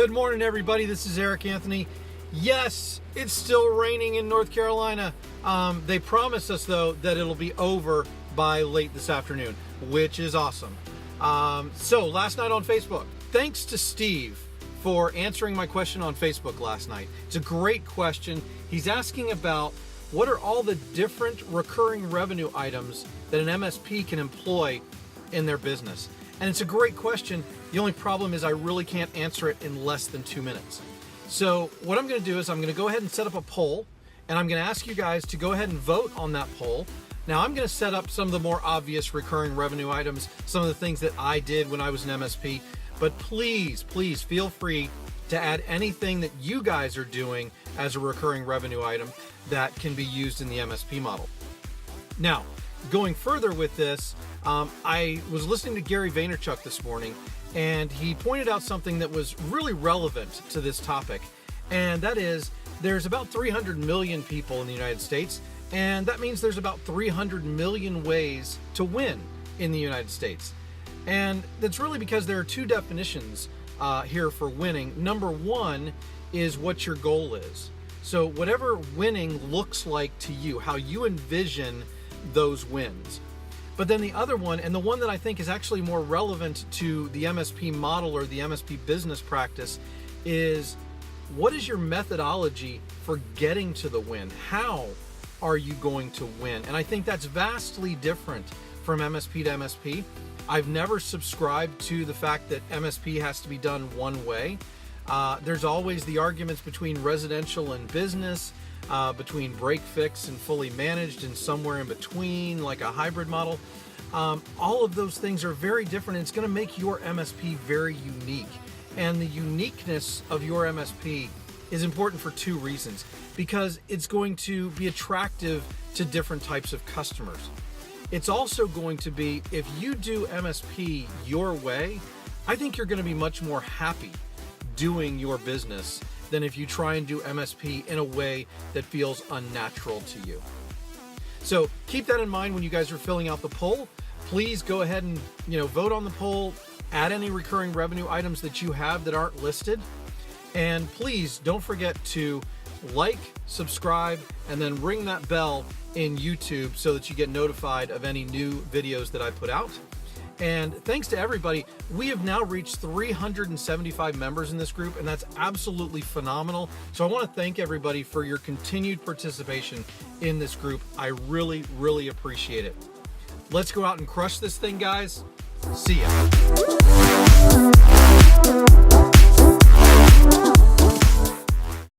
Good morning, everybody. This is Eric Anthony. Yes, it's still raining in North Carolina. They promised us, though, that it'll be over by late this afternoon, which is awesome. So last night on Facebook, thanks to Steve for answering my question on Facebook last night. It's a great question. He's asking about what are all the different recurring revenue items that an MSP can employ in their business. And it's a great question. The only problem is I really can't answer it in less than 2 minutes. So what I'm going to do is I'm going to go ahead and set up a poll, and I'm going to ask you guys to go ahead and vote on that poll. Now I'm going to set up some of the more obvious recurring revenue items, some of the things that I did when I was an MSP, but please feel free to add anything that you guys are doing as a recurring revenue item that can be used in the MSP model. Now, going further with this, I was listening to Gary Vaynerchuk this morning, and he pointed out something that was really relevant to this topic, and that is there's about 300 million people in the United States, and that means there's about 300 million ways to win in the United States. And that's really because there are two definitions here for winning. Number one is what your goal is. So whatever winning looks like to you, how you envision those wins. But then the other one, and the one that I think is actually more relevant to the MSP model or the MSP business practice, is what is your methodology for getting to the win? How are you going to win? And I think that's vastly different from MSP to MSP. I've never subscribed to the fact that MSP has to be done one way. There's always the arguments between residential and business, between break fix and fully managed, and somewhere in between, like a hybrid model. All of those things are very different, and it's going to make your MSP very unique. And the uniqueness of your MSP is important for two reasons. Because it's going to be attractive to different types of customers. It's also going to be, if you do MSP your way, I think you're going to be much more happy doing your business than if you try and do MSP in a way that feels unnatural to you. So keep that in mind when you guys are filling out the poll. Please go ahead and vote on the poll, add any recurring revenue items that you have that aren't listed, and please don't forget to like, subscribe, and then ring that bell in YouTube so that you get notified of any new videos that I put out. And thanks to everybody, we have now reached 375 members in this group, and that's absolutely phenomenal. So I want to thank everybody for your continued participation in this group. I really appreciate it. Let's go out and crush this thing, guys. See ya.